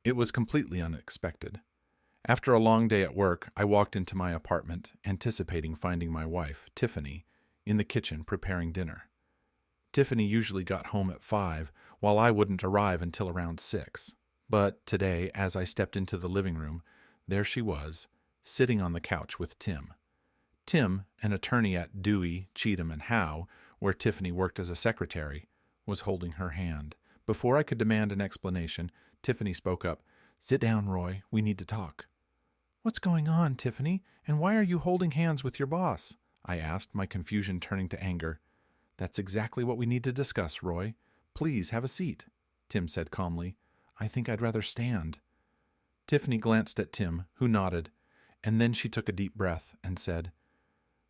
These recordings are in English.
It was completely unexpected. After a long day at work, I walked into my apartment, anticipating finding my wife, Tiffany, in the kitchen preparing dinner. Tiffany usually got home at 5, while I wouldn't arrive until around 6. But today, as I stepped into the living room, there she was, sitting on the couch with Tim. Tim, an attorney at Dewey, Cheatum, and Howe, where Tiffany worked as a secretary, was holding her hand. Before I could demand an explanation, Tiffany spoke up. "Sit down, Roy. We need to talk." "What's going on, Tiffany, and why are you holding hands with your boss?" I asked, my confusion turning to anger. "That's exactly what we need to discuss, Roy. Please have a seat," Tim said calmly. "I think I'd rather stand." Tiffany glanced at Tim, who nodded, and then she took a deep breath and said,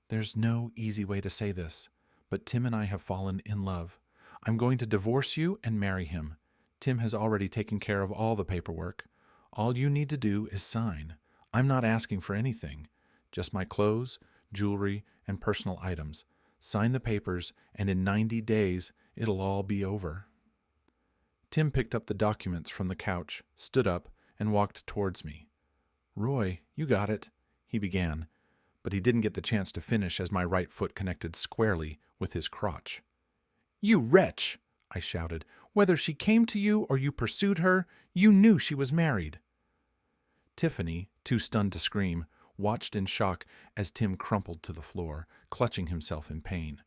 "There's no easy way to say this, but Tim and I have fallen in love. I'm going to divorce you and marry him. Tim has already taken care of all the paperwork. All you need to do is sign. I'm not asking for anything, just my clothes, jewelry, and personal items. Sign the papers, and in 90 days, it'll all be over." Tim picked up the documents from the couch, stood up, and walked towards me. "Roy, you got it," he began, but he didn't get the chance to finish as my right foot connected squarely with his crotch. "You wretch!" I shouted. "Whether she came to you or you pursued her, you knew she was married." Tiffany, too stunned to scream, watched in shock as Tim crumpled to the floor, clutching himself in pain.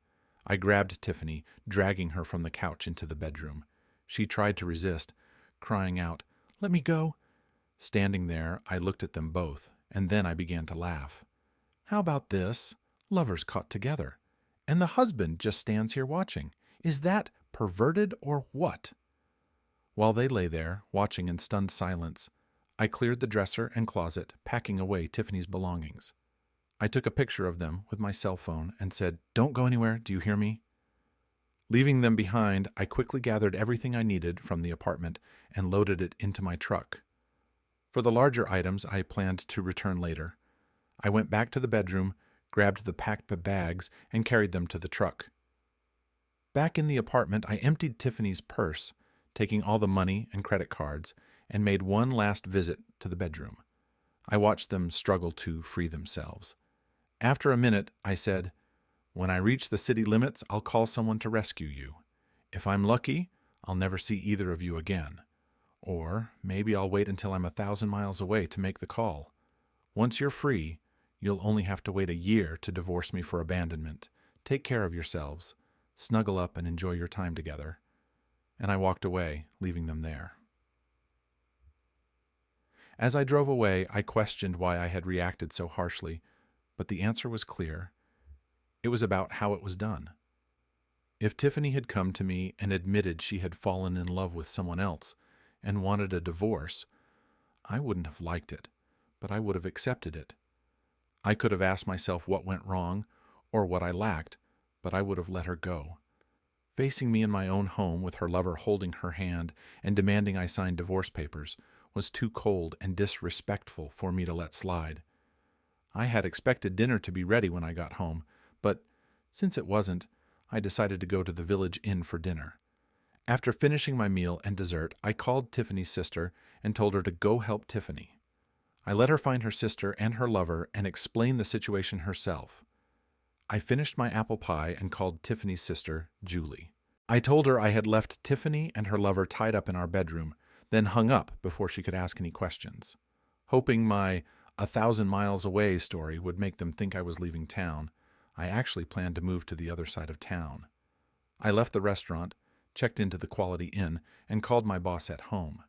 I grabbed Tiffany, dragging her from the couch into the bedroom. She tried to resist, crying out, "Let me go." Standing there, I looked at them both, and then I began to laugh. "How about this? Lovers caught together. And the husband just stands here watching. Is that perverted or what?" While they lay there, watching in stunned silence, I cleared the dresser and closet, packing away Tiffany's belongings. I took a picture of them with my cell phone and said, "Don't go anywhere, do you hear me?" Leaving them behind, I quickly gathered everything I needed from the apartment and loaded it into my truck. For the larger items, I planned to return later. I went back to the bedroom, grabbed the packed bags, and carried them to the truck. Back in the apartment, I emptied Tiffany's purse, taking all the money and credit cards, and made one last visit to the bedroom. I watched them struggle to free themselves. After a minute, I said, "When I reach the city limits, I'll call someone to rescue you. If I'm lucky, I'll never see either of you again. Or maybe I'll wait until I'm 1,000 miles away to make the call. Once you're free, you'll only have to wait a year to divorce me for abandonment. Take care of yourselves. Snuggle up and enjoy your time together." And I walked away, leaving them there. As I drove away, I questioned why I had reacted so harshly, but the answer was clear. It was about how it was done. If Tiffany had come to me and admitted she had fallen in love with someone else and wanted a divorce, I wouldn't have liked it, but I would have accepted it. I could have asked myself what went wrong or what I lacked, but I would have let her go. Facing me in my own home with her lover holding her hand and demanding I sign divorce papers was too cold and disrespectful for me to let slide. I had expected dinner to be ready when I got home, but since it wasn't, I decided to go to the village inn for dinner. After finishing my meal and dessert, I called Tiffany's sister and told her to go help Tiffany. I let her find her sister and her lover and explain the situation herself. I finished my apple pie and called Tiffany's sister, Julie. I told her I had left Tiffany and her lover tied up in our bedroom, then hung up before she could ask any questions. Hoping my 1,000 miles away story would make them think I was leaving town, I actually planned to move to the other side of town. I left the restaurant, checked into the Quality Inn, and called my boss at home.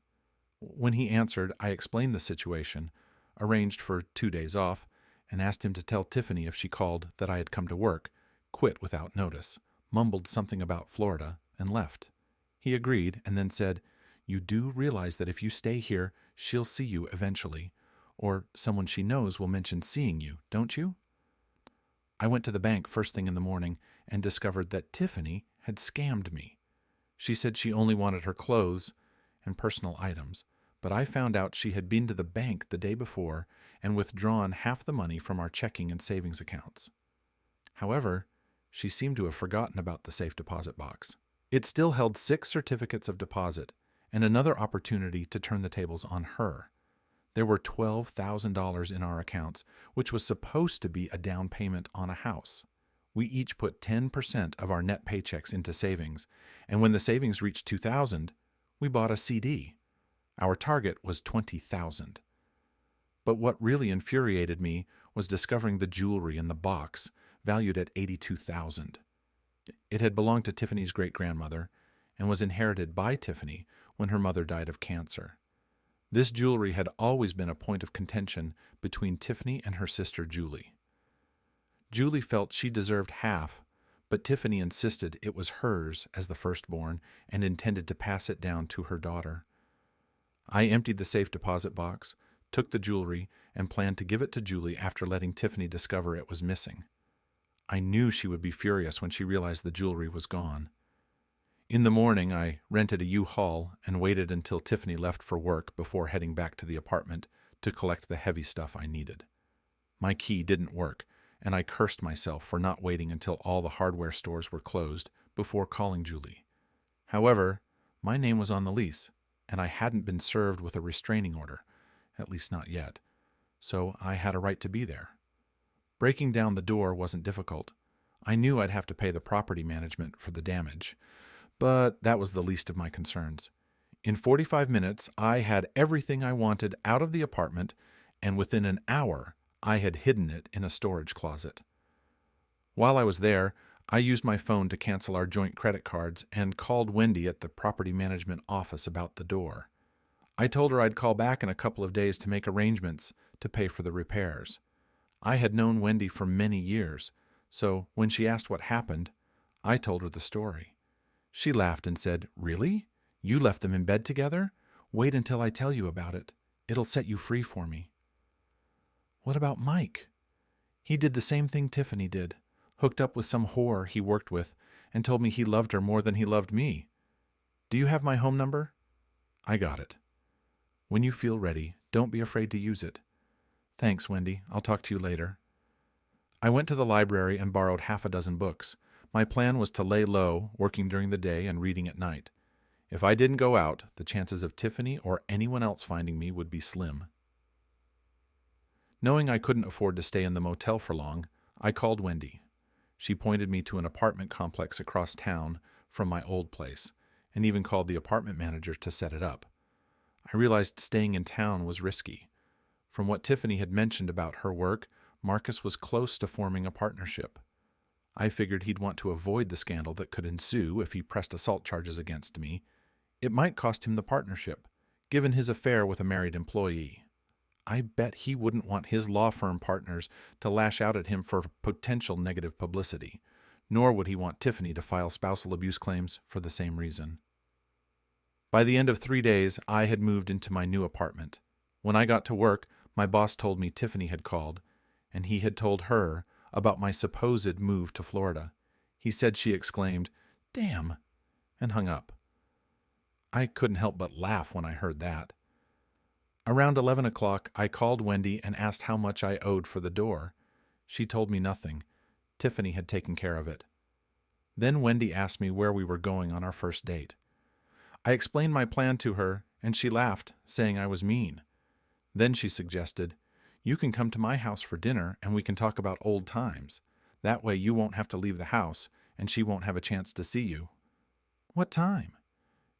When he answered, I explained the situation, arranged for 2 days off, and asked him to tell Tiffany if she called that I had come to work, quit without notice, mumbled something about Florida, and left. He agreed and then said, "You do realize that if you stay here, she'll see you eventually, or someone she knows will mention seeing you, don't you?" I went to the bank first thing in the morning and discovered that Tiffany had scammed me. She said she only wanted her clothes and personal items, but I found out she had been to the bank the day before and withdrawn half the money from our checking and savings accounts. However, she seemed to have forgotten about the safe deposit box. It still held 6 certificates of deposit, and another opportunity to turn the tables on her. There were $12,000 in our accounts, which was supposed to be a down payment on a house. We each put 10% of our net paychecks into savings, and when the savings reached $2,000, we bought a CD. Our target was $20,000. But what really infuriated me was discovering the jewelry in the box, valued at $82,000. It had belonged to Tiffany's great-grandmother and was inherited by Tiffany when her mother died of cancer. This jewelry had always been a point of contention between Tiffany and her sister Julie. Julie felt she deserved half, but Tiffany insisted it was hers as the firstborn and intended to pass it down to her daughter. I emptied the safe deposit box, took the jewelry, and planned to give it to Julie after letting Tiffany discover it was missing. I knew she would be furious when she realized the jewelry was gone. In the morning, I rented a U-Haul and waited until Tiffany left for work before heading back to the apartment to collect the heavy stuff I needed. My key didn't work, and I cursed myself for not waiting until all the hardware stores were closed before calling Julie. However, my name was on the lease, and I hadn't been served with a restraining order, at least not yet, so I had a right to be there. Breaking down the door wasn't difficult. I knew I'd have to pay the property management for the damage, but that was the least of my concerns. In 45 minutes, I had everything I wanted out of the apartment, and within an hour, I had hidden it in a storage closet. While I was there, I used my phone to cancel our joint credit cards and called Wendy at the property management office about the door. I told her I'd call back in a couple of days to make arrangements to pay for the repairs. I had known Wendy for many years, so when she asked what happened, I told her the story. She laughed and said, "Really? You left them in bed together? Wait until I tell you about it. It'll set you free for me." "What about Mike?" "He did the same thing Tiffany did, hooked up with some whore he worked with, and told me he loved her more than he loved me. Do you have my home number?" "I got it." "When you feel ready, don't be afraid to use it." "Thanks, Wendy. I'll talk to you later." I went to the library and borrowed half a dozen books. My plan was to lay low, working during the day and reading at night. If I didn't go out, the chances of Tiffany or anyone else finding me would be slim. Knowing I couldn't afford to stay in the motel for long, I called Wendy. She pointed me to an apartment complex across town from my old place, and even called the apartment manager to set it up. I realized staying in town was risky. From what Tiffany had mentioned about her work, Marcus was close to forming a partnership. I figured he'd want to avoid the scandal that could ensue if he pressed assault charges against me. It might cost him the partnership, given his affair with a married employee. I bet he wouldn't want his law firm partners to lash out at him for potential negative publicity, nor would he want Tiffany to file spousal abuse claims for the same reason. By the end of 3 days, I had moved into my new apartment. When I got to work, my boss told me Tiffany had called, and he had told her about my supposed move to Florida. He said she exclaimed, "Damn," and hung up. I couldn't help but laugh when I heard that. Around 11 o'clock, I called Wendy and asked how much I owed for the door. She told me nothing. Tiffany had taken care of it. Then Wendy asked me where we were going on our first date. I explained my plan to her, and she laughed, saying I was mean. Then she suggested, "You can come to my house for dinner, and we can talk about old times. That way you won't have to leave the house, and she won't have a chance to see you." "What time?"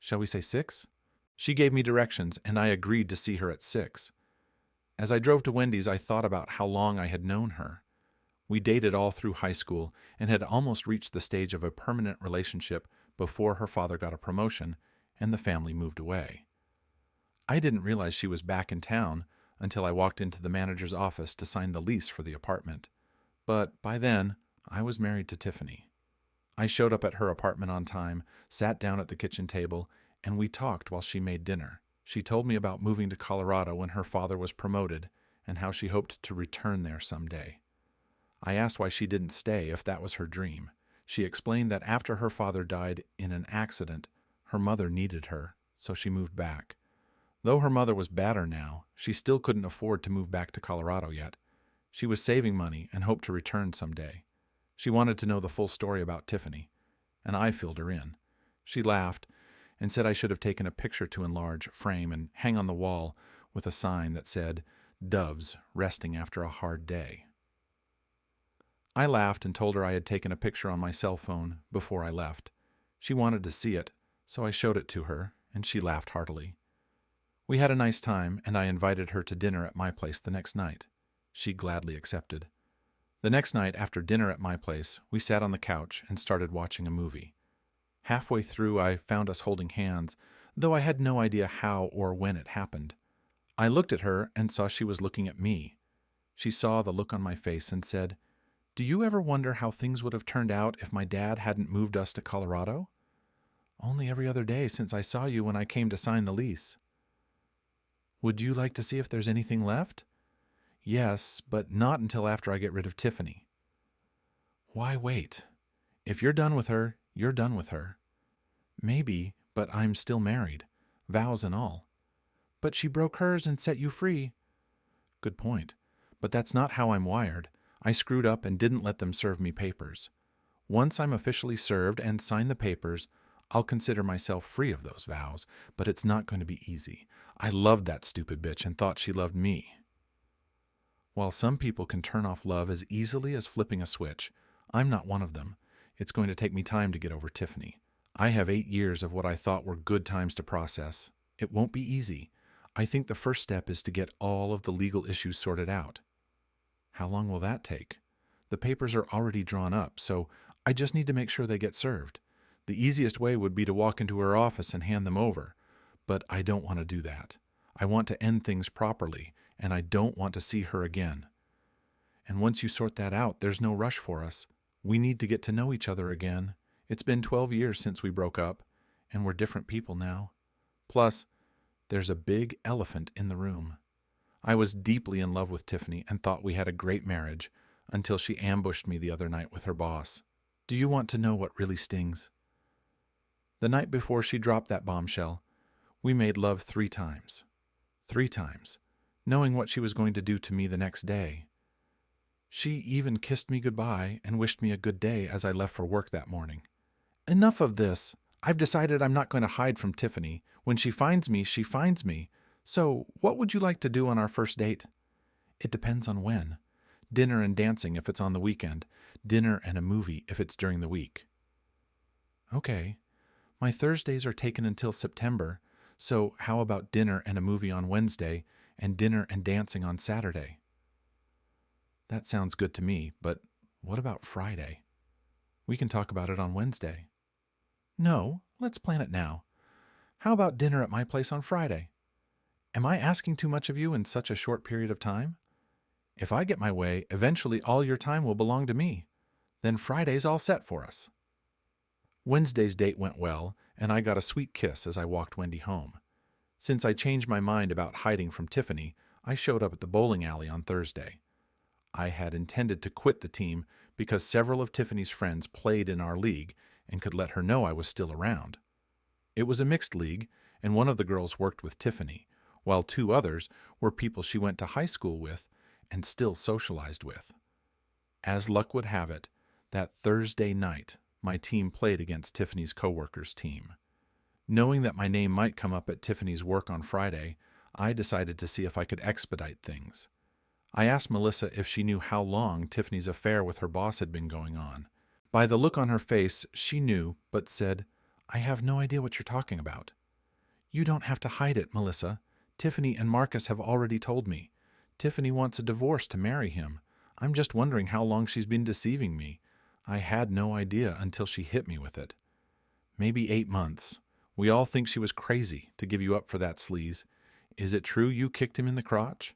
"Shall we say 6? She gave me directions, and I agreed to see her at 6. As I drove to Wendy's, I thought about how long I had known her. We dated all through high school and had almost reached the stage of a permanent relationship before her father got a promotion and the family moved away. I didn't realize she was back in town until I walked into the manager's office to sign the lease for the apartment. But by then, I was married to Tiffany. I showed up at her apartment on time, sat down at the kitchen table, and we talked while she made dinner. She told me about moving to Colorado when her father was promoted and how she hoped to return there someday. I asked why she didn't stay if that was her dream. She explained that after her father died in an accident, her mother needed her, so she moved back. Though her mother was better now, she still couldn't afford to move back to Colorado yet. She was saving money and hoped to return someday. She wanted to know the full story about Tiffany, and I filled her in. She laughed and said I should have taken a picture to enlarge, frame, and hang on the wall with a sign that said, "Doves resting after a hard day." I laughed and told her I had taken a picture on my cell phone before I left. She wanted to see it, so I showed it to her, and she laughed heartily. We had a nice time, and I invited her to dinner at my place the next night. She gladly accepted. The next night, after dinner at my place, we sat on the couch and started watching a movie. Halfway through, I found us holding hands, though I had no idea how or when it happened. I looked at her and saw she was looking at me. She saw the look on my face and said, "Do you ever wonder how things would have turned out if my dad hadn't moved us to Colorado? Only every other day since I saw you when I came to sign the lease." "Would you like to see if there's anything left?" "Yes, but not until after I get rid of Tiffany." "Why wait? If you're done with her, you're done with her." "Maybe, but I'm still married, vows and all." "But she broke hers and set you free." "Good point, but that's not how I'm wired. I screwed up and didn't let them serve me papers. Once I'm officially served and sign the papers, I'll consider myself free of those vows, but it's not going to be easy. I loved that stupid bitch and thought she loved me." While some people can turn off love as easily as flipping a switch, I'm not one of them. It's going to take me time to get over Tiffany. I have 8 years of what I thought were good times to process. It won't be easy. I think the first step is to get all of the legal issues sorted out. How long will that take? The papers are already drawn up, so I just need to make sure they get served. The easiest way would be to walk into her office and hand them over, but I don't want to do that. I want to end things properly, and I don't want to see her again. And once you sort that out, there's no rush for us. We need to get to know each other again. It's been 12 years since we broke up, and we're different people now. Plus, there's a big elephant in the room. I was deeply in love with Tiffany and thought we had a great marriage until she ambushed me the other night with her boss. Do you want to know what really stings? The night before she dropped that bombshell, we made love 3 times. 3 times, knowing what she was going to do to me the next day. She even kissed me goodbye and wished me a good day as I left for work that morning. Enough of this. I've decided I'm not going to hide from Tiffany. When she finds me, she finds me. So, what would you like to do on our first date? It depends on when. Dinner and dancing if it's on the weekend. Dinner and a movie if it's during the week. Okay. My Thursdays are taken until September, so how about dinner and a movie on Wednesday and dinner and dancing on Saturday? That sounds good to me, but what about Friday? We can talk about it on Wednesday. No, let's plan it now. How about dinner at my place on Friday? Am I asking too much of you in such a short period of time? If I get my way, eventually all your time will belong to me. Then Friday's all set for us. Wednesday's date went well, and I got a sweet kiss as I walked Wendy home. Since I changed my mind about hiding from Tiffany, I showed up at the bowling alley on Thursday. I had intended to quit the team because several of Tiffany's friends played in our league and could let her know I was still around. It was a mixed league, and one of the girls worked with Tiffany, while 2 others were people she went to high school with and still socialized with. As luck would have it, that Thursday night, my team played against Tiffany's coworkers' team. Knowing that my name might come up at Tiffany's work on Friday, I decided to see if I could expedite things. I asked Melissa if she knew how long Tiffany's affair with her boss had been going on. By the look on her face, she knew, but said, "I have no idea what you're talking about." "You don't have to hide it, Melissa. Tiffany and Marcus have already told me. Tiffany wants a divorce to marry him. I'm just wondering how long she's been deceiving me. I had no idea until she hit me with it. Maybe 8 months. We all think she was crazy to give you up for that sleaze. Is it true you kicked him in the crotch?"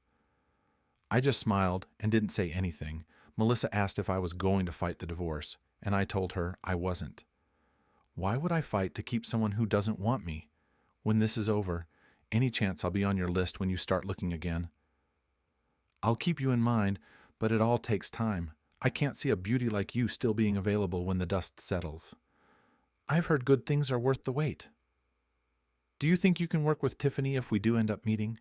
I just smiled and didn't say anything. Melissa asked if I was going to fight the divorce, and I told her I wasn't. Why would I fight to keep someone who doesn't want me? When this is over, any chance I'll be on your list when you start looking again? I'll keep you in mind, but it all takes time. I can't see a beauty like you still being available when the dust settles. I've heard good things are worth the wait. Do you think you can work with Tiffany if we do end up meeting?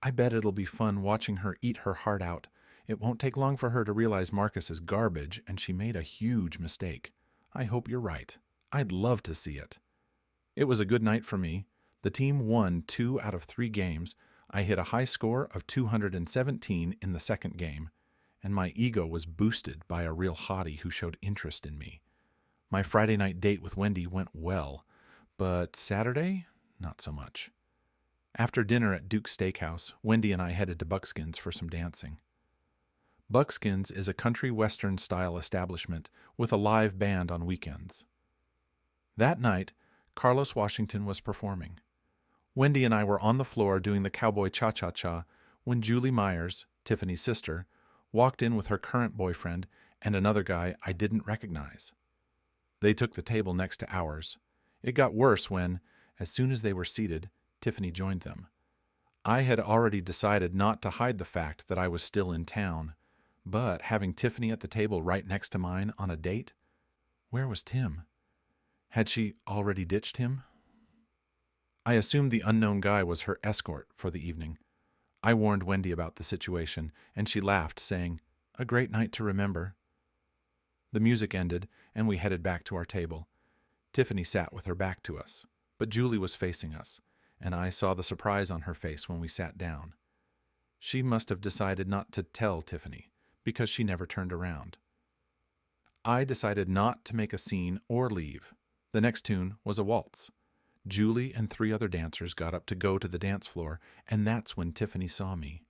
I bet it'll be fun watching her eat her heart out. It won't take long for her to realize Marcus is garbage, and she made a huge mistake. I hope you're right. I'd love to see it. It was a good night for me. The team won 2 out of 3 games. I hit a high score of 217 in the second game, and my ego was boosted by a real hottie who showed interest in me. My Friday night date with Wendy went well, but Saturday, not so much. After dinner at Duke's Steakhouse, Wendy and I headed to Buckskins for some dancing. Buckskins is a country western style establishment with a live band on weekends. That night, Carlos Washington was performing. Wendy and I were on the floor doing the cowboy cha-cha-cha when Julie Myers, Tiffany's sister, walked in with her current boyfriend and another guy I didn't recognize. They took the table next to ours. It got worse when, as soon as they were seated, Tiffany joined them. I had already decided not to hide the fact that I was still in town, but having Tiffany at the table right next to mine on a date? Where was Tim? Had she already ditched him? I assumed the unknown guy was her escort for the evening. I warned Wendy about the situation, and she laughed, saying, "A great night to remember." The music ended, and we headed back to our table. Tiffany sat with her back to us, but Julie was facing us, and I saw the surprise on her face when we sat down. She must have decided not to tell Tiffany, because she never turned around. I decided not to make a scene or leave. The next tune was a waltz. Julie and 3 other dancers got up to go to the dance floor, and that's when Tiffany saw me.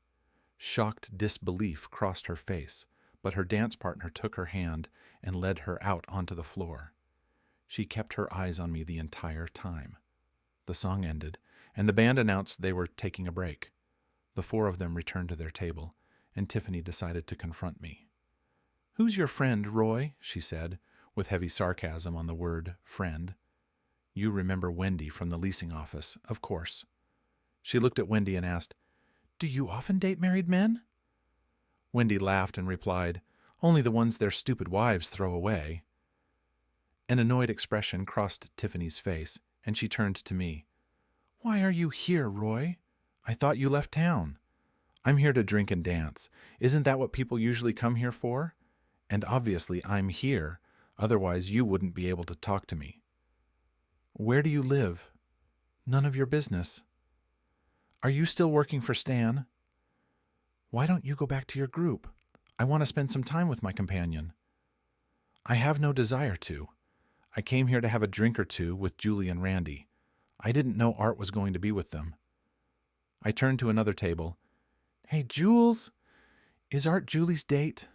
Shocked disbelief crossed her face, but her dance partner took her hand and led her out onto the floor. She kept her eyes on me the entire time. The song ended, and the band announced they were taking a break. The 4 of them returned to their table, and Tiffany decided to confront me. "Who's your friend, Roy?" she said, with heavy sarcasm on the word friend. "You remember Wendy from the leasing office, of course." She looked at Wendy and asked, "Do you often date married men?" Wendy laughed and replied, "Only the ones their stupid wives throw away." An annoyed expression crossed Tiffany's face, and she turned to me. "Why are you here, Roy? I thought you left town." "I'm here to drink and dance. Isn't that what people usually come here for? And obviously I'm here, otherwise you wouldn't be able to talk to me." "Where do you live?" "None of your business." "Are you still working for Stan?" "Why don't you go back to your group? I want to spend some time with my companion." "I have no desire to. I came here to have a drink or two with Julie and Randy. I didn't know Art was going to be with them." I turned to another table. "Hey, Jules, is Art Julie's date?"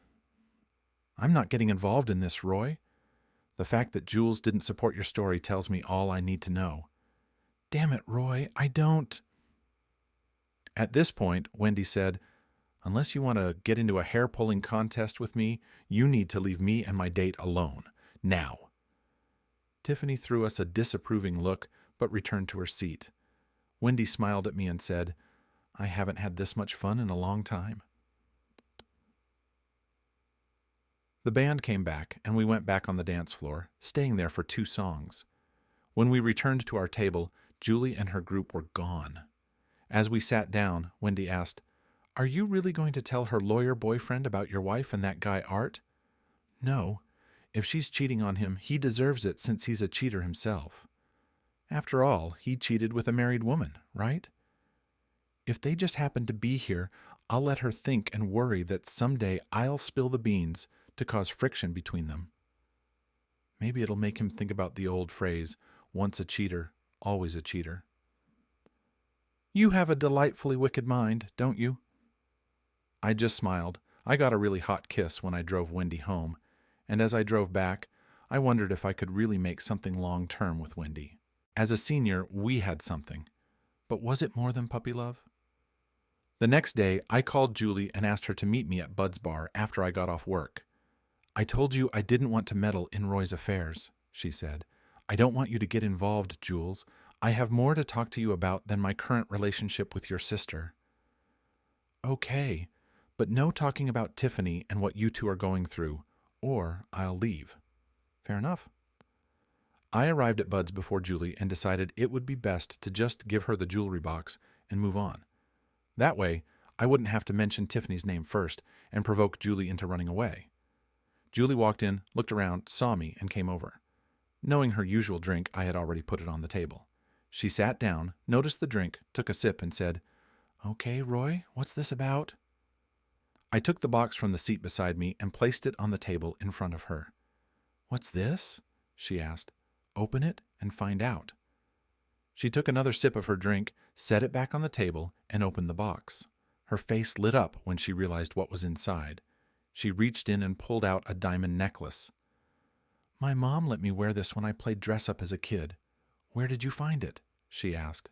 "I'm not getting involved in this, Roy. The fact that Jules didn't support your story tells me all I need to know." "Damn it, Roy, I don't..." At this point, Wendy said, "Unless you want to get into a hair-pulling contest with me, you need to leave me and my date alone. Now." Tiffany threw us a disapproving look, but returned to her seat. Wendy smiled at me and said, "I haven't had this much fun in a long time." The band came back, and we went back on the dance floor, staying there for 2 songs. When we returned to our table, Julie and her group were gone. As we sat down, Wendy asked, "Are you really going to tell her lawyer boyfriend about your wife and that guy Art?" "No. If she's cheating on him, he deserves it since he's a cheater himself. After all, he cheated with a married woman, right? If they just happen to be here, I'll let her think and worry that someday I'll spill the beans to cause friction between them. Maybe it'll make him think about the old phrase, once a cheater, always a cheater." "You have a delightfully wicked mind, don't you?" I just smiled. I got a really hot kiss when I drove Wendy home, and as I drove back, I wondered if I could really make something long-term with Wendy. As a senior, we had something. But was it more than puppy love? The next day, I called Julie and asked her to meet me at Bud's bar after I got off work. "I told you I didn't want to meddle in Roy's affairs," she said. "I don't want you to get involved, Jules. I have more to talk to you about than my current relationship with your sister." "Okay, but no talking about Tiffany and what you 2 are going through, or I'll leave." "Fair enough." I arrived at Bud's before Julie and decided it would be best to just give her the jewelry box and move on. That way, I wouldn't have to mention Tiffany's name first and provoke Julie into running away. Julie walked in, looked around, saw me, and came over. Knowing her usual drink, I had already put it on the table. She sat down, noticed the drink, took a sip, and said, "Okay, Roy, what's this about?" I took the box from the seat beside me and placed it on the table in front of her. "What's this?" she asked. "Open it and find out." She took another sip of her drink, set it back on the table, and opened the box. Her face lit up when she realized what was inside. She reached in and pulled out a diamond necklace. "My mom let me wear this when I played dress-up as a kid. Where did you find it?" she asked.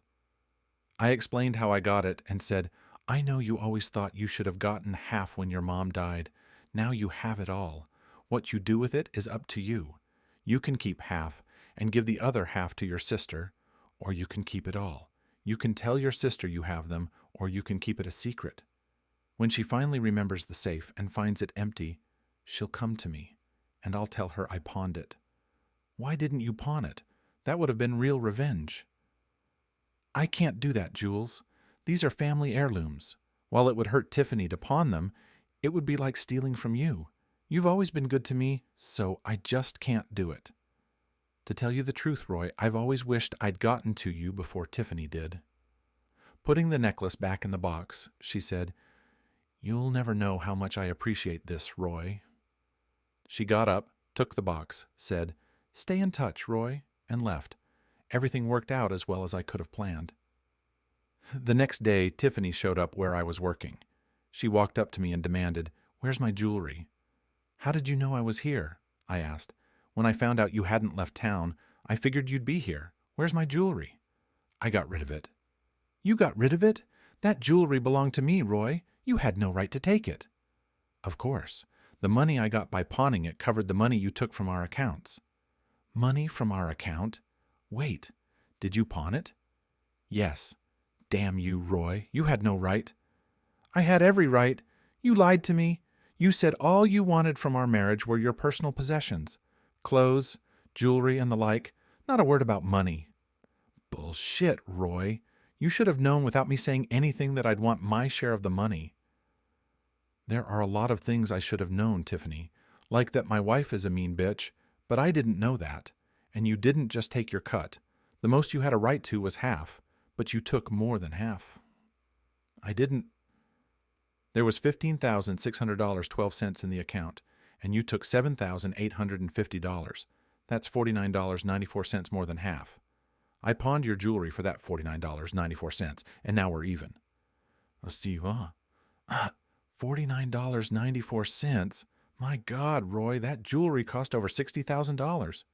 I explained how I got it and said, "I know you always thought you should have gotten half when your mom died. Now you have it all. What you do with it is up to you. You can keep half and give the other half to your sister, or you can keep it all. You can tell your sister you have them, or you can keep it a secret. When she finally remembers the safe and finds it empty, she'll come to me, and I'll tell her I pawned it." "Why didn't you pawn it? That would have been real revenge." "I can't do that, Jules. These are family heirlooms. While it would hurt Tiffany to pawn them, it would be like stealing from you. You've always been good to me, so I just can't do it. To tell you the truth, Roy, I've always wished I'd gotten to you before Tiffany did." Putting the necklace back in the box, she said, "You'll never know how much I appreciate this, Roy." She got up, took the box, said, "Stay in touch, Roy," and left. Everything worked out as well as I could have planned. The next day, Tiffany showed up where I was working. She walked up to me and demanded, "Where's my jewelry?" "How did you know I was here?" I asked. "When I found out you hadn't left town, I figured you'd be here. Where's my jewelry?" "I got rid of it." "You got rid of it? That jewelry belonged to me, Roy. You had no right to take it." "Of course. The money I got by pawning it covered the money you took from our accounts." "Money from our account? Wait, did you pawn it?" "Yes." "Damn you, Roy. You had no right." "I had every right. You lied to me. You said all you wanted from our marriage were your personal possessions. Clothes, jewelry, and the like. Not a word about money." "Bullshit, Roy. You should have known without me saying anything that I'd want my share of the money." "There are a lot of things I should have known, Tiffany. Like that my wife is a mean bitch, but I didn't know that. And you didn't just take your cut. The most you had a right to was half, but you took more than half." "I didn't." "There was $15,600.12 in the account, and you took $7,850. That's $49.94 more than half. I pawned your jewelry for that $49.94, and now we're even." $49.94? My God, Roy, that jewelry cost over $60,000.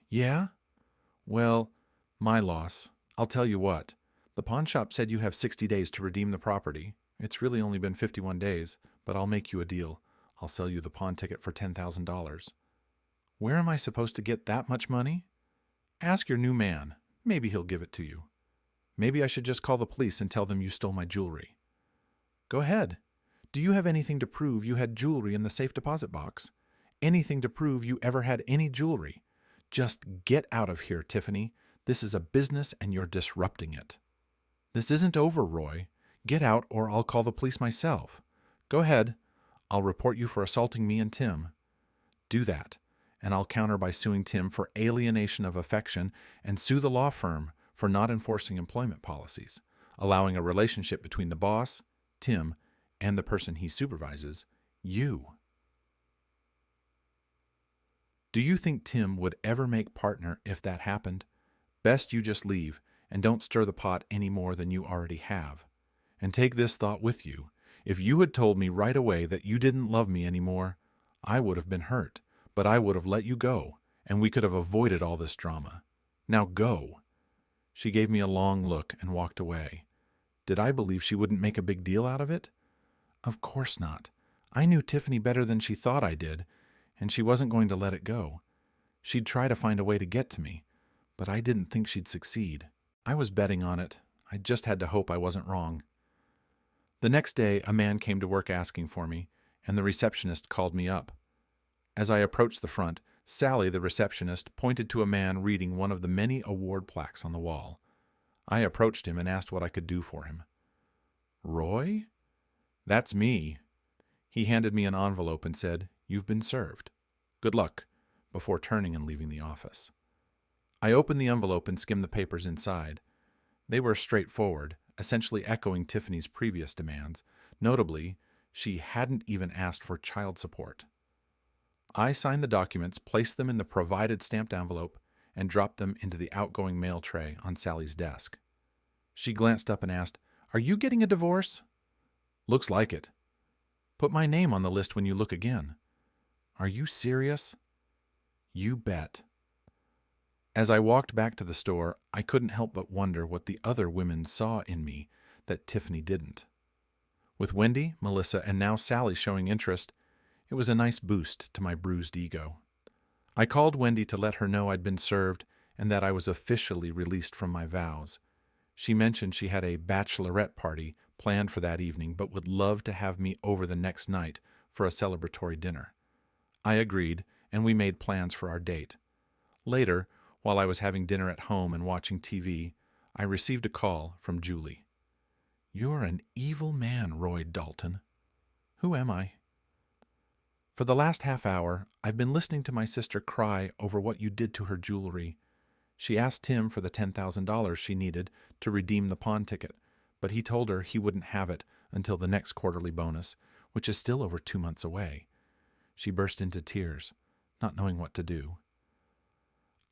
Yeah? Well, my loss. I'll tell you what. The pawn shop said you have 60 days to redeem the property. It's really only been 51 days, but I'll make you a deal. I'll sell you the pawn ticket for $10,000. Where am I supposed to get that much money? Ask your new man. Maybe he'll give it to you. Maybe I should just call the police and tell them you stole my jewelry. Go ahead. Do you have anything to prove you had jewelry in the safe deposit box? Anything to prove you ever had any jewelry? Just get out of here, Tiffany. This is a business and you're disrupting it." "This isn't over, Roy. Get out or I'll call the police myself." "Go ahead. I'll report you for assaulting me and Tim." "Do that, and I'll counter by suing Tim for alienation of affection and sue the law firm for not enforcing employment policies, allowing a relationship between the boss, Tim, and the person he supervises, you." Do you think Tim would ever make partner if that happened? Best you just leave and don't stir the pot any more than you already have. And take this thought with you. If you had told me right away that you didn't love me anymore, I would have been hurt, but I would have let you go, and we could have avoided all this drama. Now go." She gave me a long look and walked away. Did I believe she wouldn't make a big deal out of it? Of course not. I knew Tiffany better than she thought I did, and she wasn't going to let it go. She'd try to find a way to get to me, but I didn't think she'd succeed. I was betting on it. I just had to hope I wasn't wrong. The next day, a man came to work asking for me, and the receptionist called me up. As I approached the front, Sally, the receptionist, pointed to a man reading one of the many award plaques on the wall. I approached him and asked what I could do for him. "Roy?" "That's me." He handed me an envelope and said, "You've been served. Good luck. before turning and leaving the office. I opened the envelope and skimmed the papers inside. They were straightforward, essentially echoing Tiffany's previous demands. Notably, she hadn't even asked for child support. I signed the documents, placed them in the provided stamped envelope, and dropped them into the outgoing mail tray on Sally's desk. She glanced up and asked, "Are you getting a divorce?" "Looks like it." "Put my name on the list when you look again." "Are you serious?" "You bet." As I walked back to the store, I couldn't help but wonder what the other women saw in me that Tiffany didn't. With Wendy, Melissa, and now Sally showing interest, it was a nice boost to my bruised ego. I called Wendy to let her know I'd been served and that I was officially released from my vows. She mentioned she had a bachelorette party planned for that evening, but would love to have me over the next night for a celebratory dinner. I agreed, and we made plans for our date. Later, while I was having dinner at home and watching TV, I received a call from Julie. "You're an evil man, Roy Dalton." "Who am I?" "For the last half hour, I've been listening to my sister cry over what you did to her jewelry. She asked Tim for the $10,000 she needed to redeem the pawn ticket, but he told her he wouldn't have it until the next quarterly bonus, which is still over 2 months away." She burst into tears, not knowing what to do.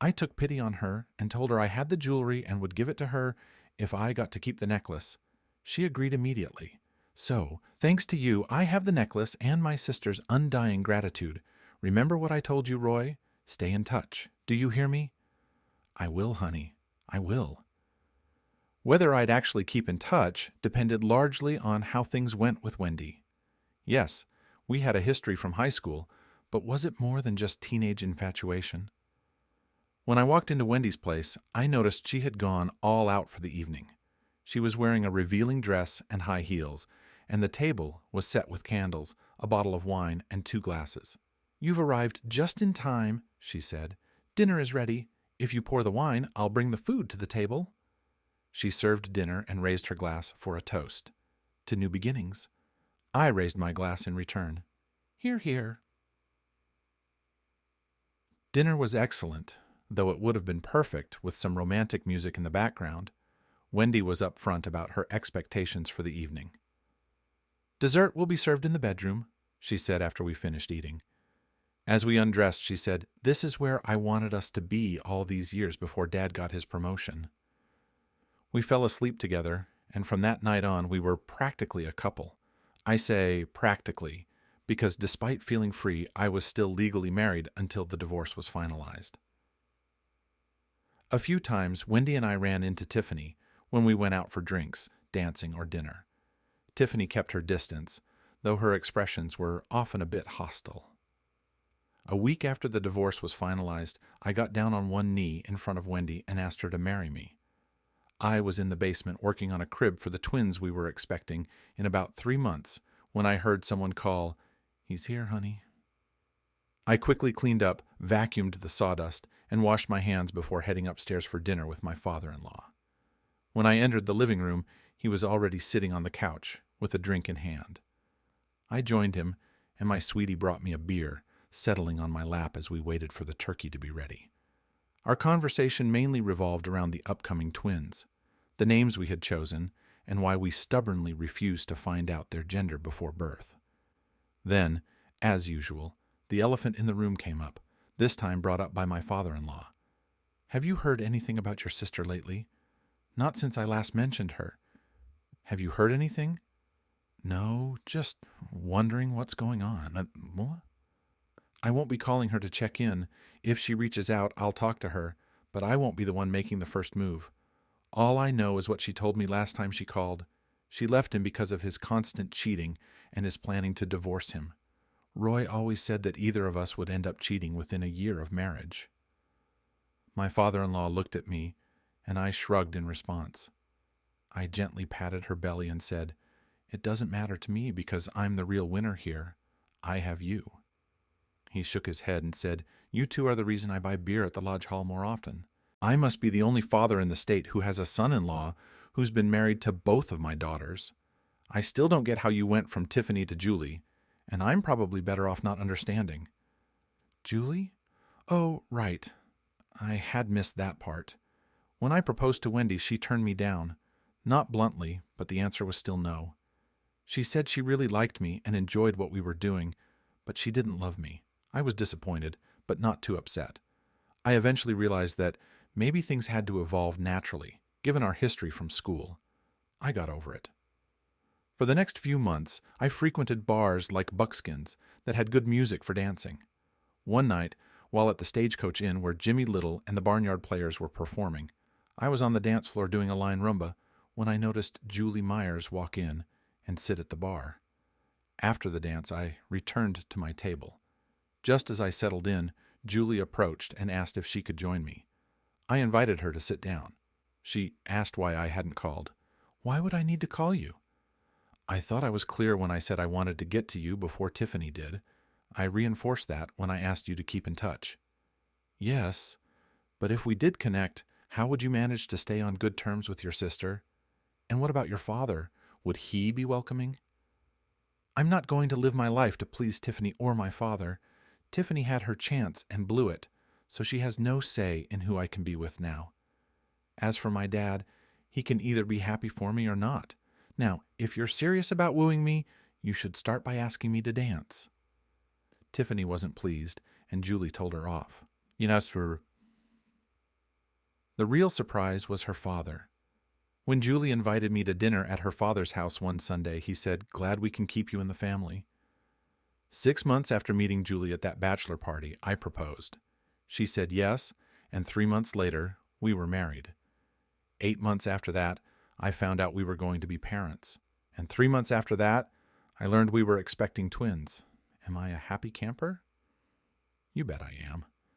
I took pity on her and told her I had the jewelry and would give it to her if I got to keep the necklace. She agreed immediately. "So, thanks to you, I have the necklace and my sister's undying gratitude. Remember what I told you, Roy? Stay in touch. Do you hear me?" "I will, honey. I will." Whether I'd actually keep in touch depended largely on how things went with Wendy. Yes, we had a history from high school, but was it more than just teenage infatuation? When I walked into Wendy's place, I noticed she had gone all out for the evening. She was wearing a revealing dress and high heels, and the table was set with candles, a bottle of wine, and 2 glasses. "You've arrived just in time," she said. "Dinner is ready. If you pour the wine, I'll bring the food to the table." She served dinner and raised her glass for a toast. To new beginnings. I raised my glass in return. "Hear, hear." Dinner was excellent, though it would have been perfect with some romantic music in the background. Wendy was upfront about her expectations for the evening. "Dessert will be served in the bedroom," she said after we finished eating. As we undressed, she said, "This is where I wanted us to be all these years before Dad got his promotion." We fell asleep together, and from that night on, we were practically a couple. I say practically, because despite feeling free, I was still legally married until the divorce was finalized. A few times, Wendy and I ran into Tiffany when we went out for drinks, dancing, or dinner. Tiffany kept her distance, though her expressions were often a bit hostile. A week after the divorce was finalized, I got down on one knee in front of Wendy and asked her to marry me. I was in the basement working on a crib for the twins we were expecting in about 3 months when I heard someone call, "He's here, honey." I quickly cleaned up, vacuumed the sawdust, and washed my hands before heading upstairs for dinner with my father-in-law. When I entered the living room, he was already sitting on the couch with a drink in hand. I joined him, and my sweetie brought me a beer, settling on my lap as we waited for the turkey to be ready. Our conversation mainly revolved around the upcoming twins, the names we had chosen, and why we stubbornly refused to find out their gender before birth. Then, as usual, the elephant in the room came up, this time brought up by my father-in-law. "Have you heard anything about your sister lately?" "Not since I last mentioned her." "Have you heard anything?" "No, just wondering what's going on." What? "I won't be calling her to check in. If she reaches out, I'll talk to her, but I won't be the one making the first move. All I know is what she told me last time she called. She left him because of his constant cheating and is planning to divorce him. Roy always said that either of us would end up cheating within a year of marriage." My father-in-law looked at me, and I shrugged in response. I gently patted her belly and said, "It doesn't matter to me because I'm the real winner here. I have you." He shook his head and said, "You two are the reason I buy beer at the lodge hall more often. I must be the only father in the state who has a son-in-law who's been married to both of my daughters. I still don't get how you went from Tiffany to Julie, and I'm probably better off not understanding." "Julie? Oh, right. I had missed that part. When I proposed to Wendy, she turned me down. Not bluntly, but the answer was still no. She said she really liked me and enjoyed what we were doing, but she didn't love me. I was disappointed, but not too upset. I eventually realized that maybe things had to evolve naturally, given our history from school. I got over it. For the next few months, I frequented bars like Buckskin's that had good music for dancing. One night, while at the Stagecoach Inn where Jimmy Little and the Barnyard Players were performing, I was on the dance floor doing a line rumba when I noticed Julie Myers walk in and sit at the bar. After the dance, I returned to my table. Just as I settled in, Julie approached and asked if she could join me. I invited her to sit down. She asked why I hadn't called. Why would I need to call you? I thought I was clear when I said I wanted to get to you before Tiffany did. I reinforced that when I asked you to keep in touch. Yes, but if we did connect, how would you manage to stay on good terms with your sister? And what about your father? Would he be welcoming? I'm not going to live my life to please Tiffany or my father. Tiffany had her chance and blew it, so she has no say in who I can be with now. As for my dad, he can either be happy for me or not. Now, if you're serious about wooing me, you should start by asking me to dance. Tiffany wasn't pleased, and Julie told her off. The real surprise was her father. When Julie invited me to dinner at her father's house one Sunday, he said, "Glad we can keep you in the family." 6 months after meeting Julie at that bachelor party, I proposed. She said yes, and 3 months later, we were married. 8 months after that, I found out we were going to be parents. And 3 months after that, I learned we were expecting twins. Am I a happy camper? You bet I am.